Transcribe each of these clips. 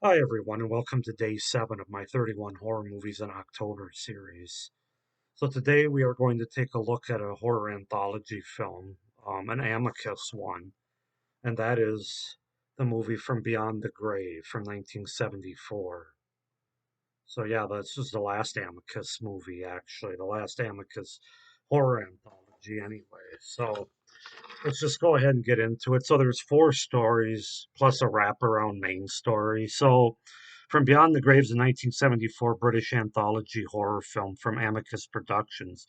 Hi, everyone, and welcome to day 7 of my 31 horror movies in October series. So, today we are going to take a look at a horror anthology film, an Amicus one, and that is the movie From Beyond the Grave from 1974. So, yeah, this is the last Amicus movie, actually, the last Amicus horror anthology, anyway. So, let's just go ahead and get into it. So there's four stories plus a wraparound main story. So from Beyond the Graves, a 1974 British anthology horror film from Amicus Productions,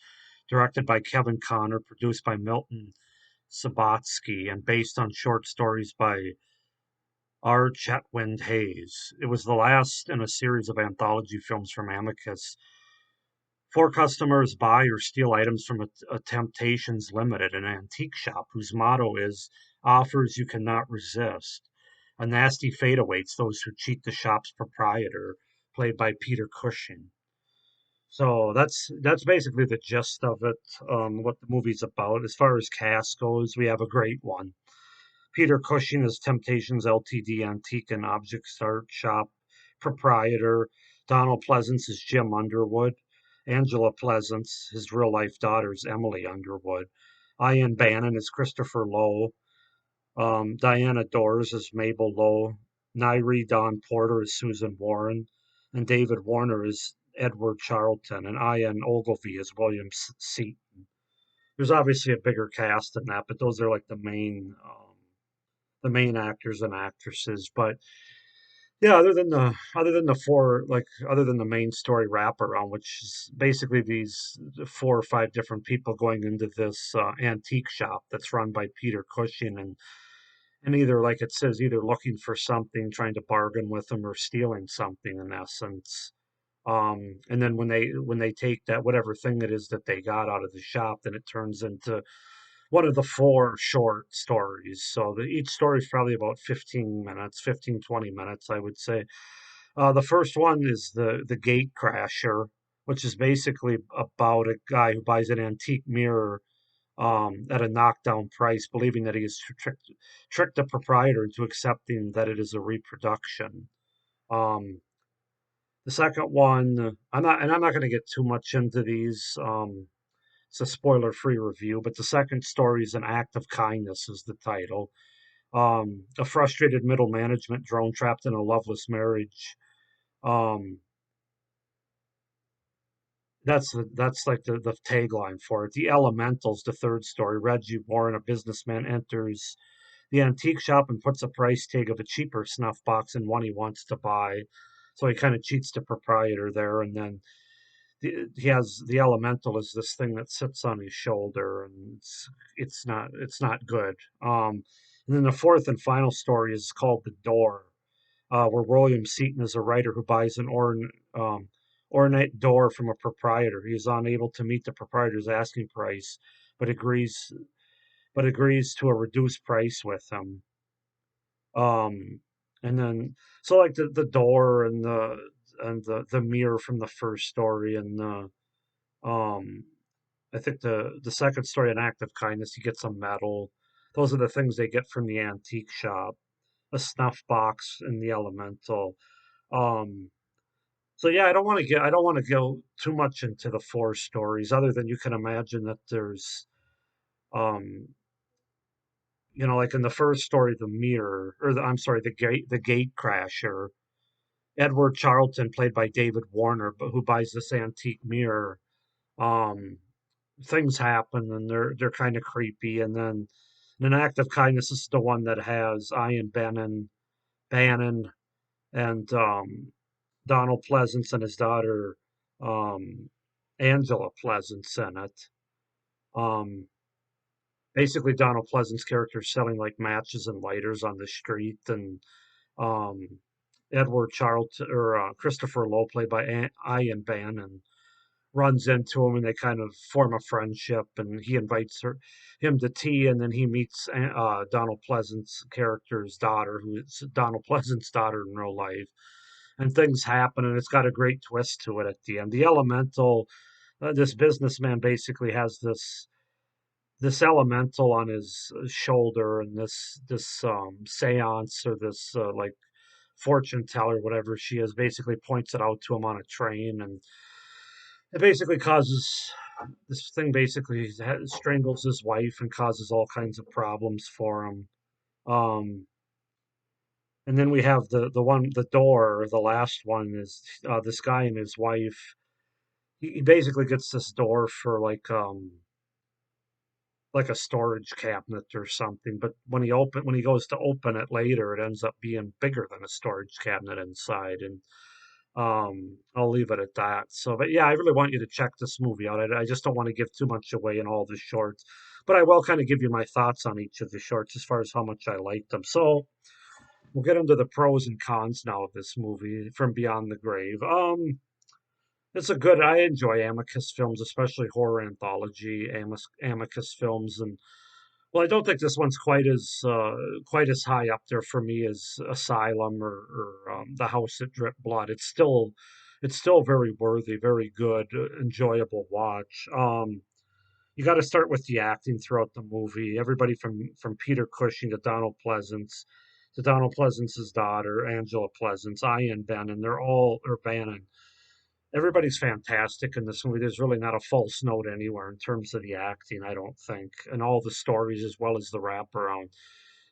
directed by Kevin Connor, produced by Milton Sabatsky, and based on short stories by R. Chetwynd Hayes. It was the last in a series of anthology films from Amicus. Four customers buy or steal items from a Temptations Limited, an antique shop whose motto is offers you cannot resist. A nasty fate awaits those who cheat the shop's proprietor, played by Peter Cushing. So that's basically the gist of it, what the movie's about. As far as cast goes, we have a great one. Peter Cushing is Temptations Ltd. Antique and Object Art Shop proprietor. Donald Pleasance is Jim Underwood. Angela Pleasance, his real life daughter, is Emily Underwood. Ian Bannon is Christopher Lowe. Diana Dors is Mabel Lowe. Nairi Dawn Porter is Susan Warren. And David Warner is Edward Charlton. And Ian Ogilvy is William Seaton. There's obviously a bigger cast than that, but those are like the main actors and actresses. But yeah, other than the main story wraparound, which is basically these four or five different people going into this antique shop that's run by Peter Cushing, and either, like it says, either looking for something, trying to bargain with them, or stealing something in essence. And then when they take that whatever thing it is that they got out of the shop, then it turns into one of the four short stories. So each story is probably about 15 minutes, 15 20 minutes, I would say. The first one is the Gate Crasher, which is basically about a guy who buys an antique mirror at a knockdown price, believing that he has tricked the proprietor into accepting that it is a reproduction. Um, the second one, I'm not going to get too much into these. It's a spoiler-free review, but the second story is An Act of Kindness is the title. A frustrated middle management drone trapped in a loveless marriage. Um, that's like the tagline for it. The Elementals, the third story. Reggie Warren, a businessman, enters the antique shop and puts a price tag of a cheaper snuff box in one he wants to buy. So he kind of cheats the proprietor there, and then he has the elemental is this thing that sits on his shoulder, and it's not good. And then the fourth and final story is called The Door, where William Seaton is a writer who buys an ornate door from a proprietor. He is unable to meet the proprietor's asking price, but agrees to a reduced price with him. Um, and then so like the door and the mirror from the first story, and the um I think the second story, An Act of Kindness, he gets a medal. Those are the things they get from the antique shop, a snuff box, and the elemental. Um, so yeah, I don't want to go too much into the four stories, other than you can imagine that there's um, like in the first story, the mirror, or I'm sorry, the gate crasher. Edward Charlton, played by David Warner, but who buys this antique mirror. Um, Things happen, and they're kind of creepy. And then An Act of Kindness is the one that has Ian Bannon, and Donald Pleasance and his daughter um, Angela Pleasance in it. Um, Basically, Donald Pleasance' character is selling like matches and lighters on the street, and um, Edward Charlton or Christopher Lowe, played by Ian Bannon, runs into him, and they kind of form a friendship, and he invites him to tea, and then he meets Donald Pleasant's character's daughter, who is Donald Pleasant's daughter in real life, and things happen, and it's got a great twist to it at the end. The elemental, this businessman basically has this elemental on his shoulder, and this seance, or this like fortune teller, whatever she is, basically points it out to him on a train, and it basically causes this thing basically strangles his wife and causes all kinds of problems for him. Um, and then we have the door, the last one is this guy and his wife. He basically gets this door for like a storage cabinet or something. But when he goes to open it later, it ends up being bigger than a storage cabinet inside. And I'll leave it at that. So, but yeah, I really want you to check this movie out. I just don't want to give too much away in all the shorts, but I will kind of give you my thoughts on each of the shorts as far as how much I like them. So we'll get into the pros and cons now of this movie from Beyond the Grave. It's a good. I enjoy Amicus films, especially horror anthology Amicus films, and well, I don't think this one's quite as high up there for me as Asylum or The House That Dripped Blood. It's still very worthy, very good, enjoyable watch. You got to start with the acting throughout the movie. Everybody from Peter Cushing to Donald Pleasance's daughter, Angela Pleasance, Ian Bannon, they're all or Bannon. Everybody's fantastic in this movie. There's really not a false note anywhere in terms of the acting, I don't think, and all the stories as well as the wraparound.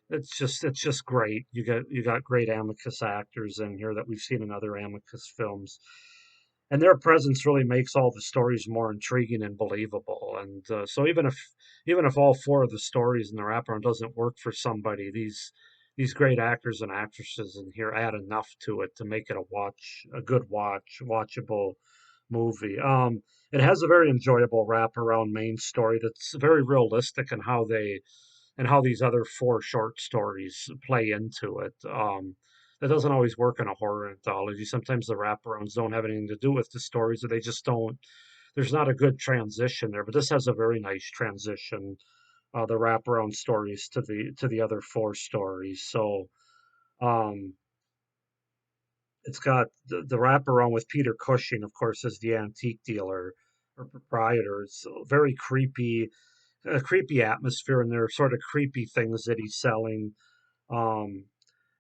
It's just great. You got great Amicus actors in here that we've seen in other Amicus films, and their presence really makes all the stories more intriguing and believable. And so even if all four of the stories in the wraparound doesn't work for somebody, these great actors and actresses in here add enough to it to make it a good watchable movie. It has a very enjoyable wraparound main story that's very realistic in how these other four short stories play into it. That doesn't always work in a horror anthology. Sometimes the wraparounds don't have anything to do with the stories, or they just don't. There's not a good transition there, but this has a very nice transition. The wraparound stories to the other four stories. So um, it's got the wraparound with Peter Cushing, of course, as the antique dealer or proprietor. It's very creepy atmosphere, and there are sort of creepy things that he's selling. Um,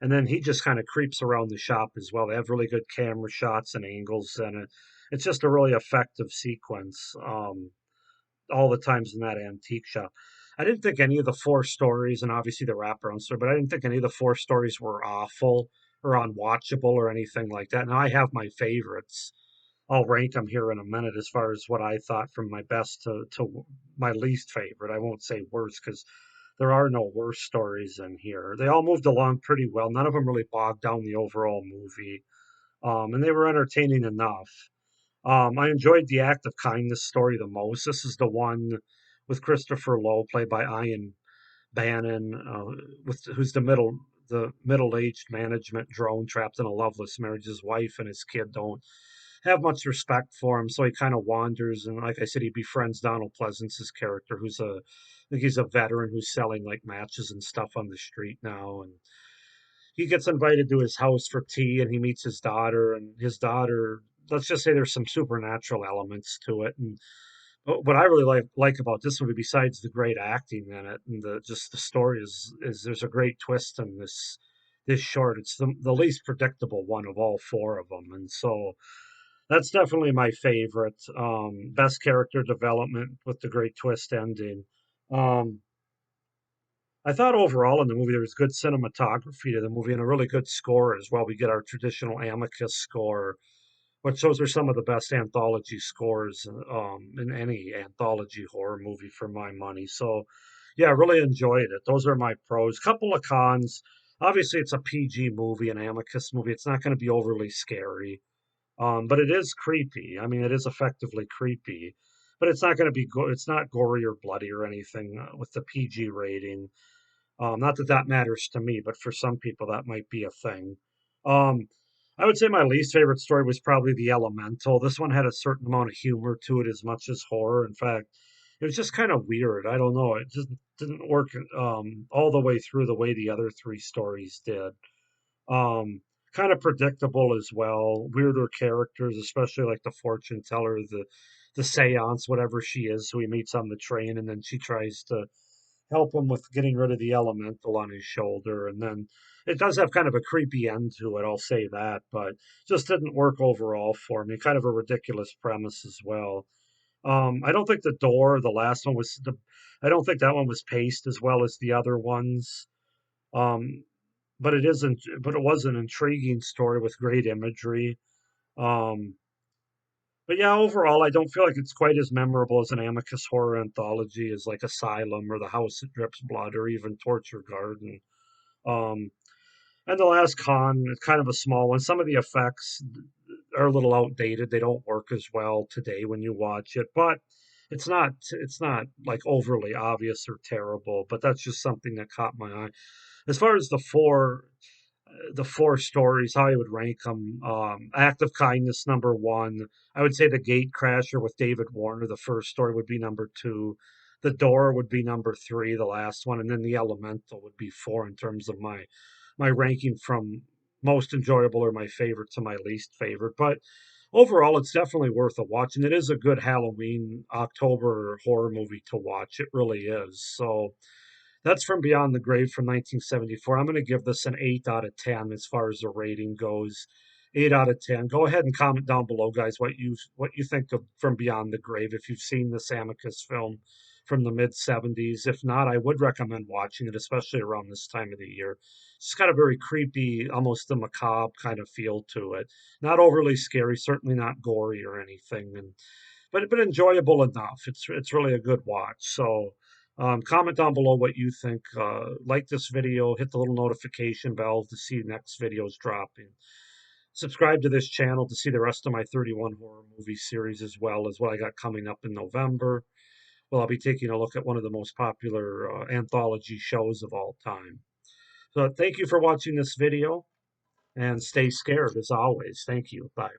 and then he just kind of creeps around the shop as well. They have really good camera shots and angles, and it's just a really effective sequence. All the times in that antique shop. I didn't think any of the four stories, and obviously the wraparound story, but I didn't think any of the four stories were awful or unwatchable or anything like that. Now I have my favorites. I'll rank them here in a minute as far as what I thought from my best to my least favorite. I won't say worst because there are no worst stories in here. They all moved along pretty well. None of them really bogged down the overall movie, and they were entertaining enough. I enjoyed the Act of Kindness story the most. This is the one with Christopher Lowe, played by Ian Bannon, who's the middle-aged management drone trapped in a loveless marriage. His wife and his kid don't have much respect for him, so he kind of wanders. And like I said, he befriends Donald Pleasance's character, I think he's a veteran who's selling like matches and stuff on the street now, and he gets invited to his house for tea and he meets his daughter, and his daughter, let's just say there's some supernatural elements to it. And what I really like about this movie, besides the great acting in it and the story, is there's a great twist in this short. It's the least predictable one of all four of them, and so that's definitely my favorite. Best character development with the great twist ending. um I thought overall in the movie there was good cinematography to the movie and a really good score as well. We get our traditional Amicus score, which those are some of the best anthology scores in any anthology horror movie for my money. So, yeah, I really enjoyed it. Those are my pros. Couple of cons. Obviously, it's a PG movie, an Amicus movie. It's not going to be overly scary, but it is creepy. I mean, it is effectively creepy, but it's not going to be. It's not gory or bloody or anything with the PG rating. Not that that matters to me, but for some people that might be a thing. Um, I would say my least favorite story was probably The Elemental. This one had a certain amount of humor to it as much as horror. In fact, it was just kind of weird. I don't know. It just didn't work all the way through the way the other three stories did. Um, Kind of predictable as well. Weirder characters, especially like the fortune teller, the seance, whatever she is, who he meets on the train, and then she tries to help him with getting rid of the elemental on his shoulder. And then It does have kind of a creepy end to it, I'll say that, but just didn't work overall for me. Kind of a ridiculous premise as well. I don't think the door, the last one was the, I don't think that one was paced as well as the other ones. Um, but it isn't, but it was an intriguing story with great imagery. Um, but yeah, overall, I don't feel like it's quite as memorable as an Amicus Horror Anthology as like Asylum or The House That Drips Blood or even Torture Garden. Um, and The Last Con is kind of a small one. Some of the effects are a little outdated. They don't work as well today when you watch it, but it's not like overly obvious or terrible, but that's just something that caught my eye. As far as the four stories, how I would rank them. Act of Kindness, number one. I would say The Gate Crasher with David Warner, the first story, would be number two. The Door would be number three, the last one, and then The Elemental would be four in terms of my ranking from most enjoyable or my favorite to my least favorite. But overall, it's definitely worth a watch, and it is a good Halloween October horror movie to watch. It really is. So that's From Beyond the Grave from 1974. I'm going to give this an 8 out of 10 as far as the rating goes. 8 out of 10. Go ahead and comment down below, guys, what you think of From Beyond the Grave if you've seen this Amicus film from the mid 70s. If not, I would recommend watching it, especially around this time of the year. It's got a very creepy, almost a macabre kind of feel to it. Not overly scary, certainly not gory or anything, and but enjoyable enough. It's really a good watch. So comment down below what you think. Like this video, hit the little notification bell to see next videos dropping. Subscribe to this channel to see the rest of my 31 horror movie series as well as what I got coming up in November. Well, I'll be taking a look at one of the most popular anthology shows of all time. So thank you for watching this video and stay scared as always. Thank you. Bye.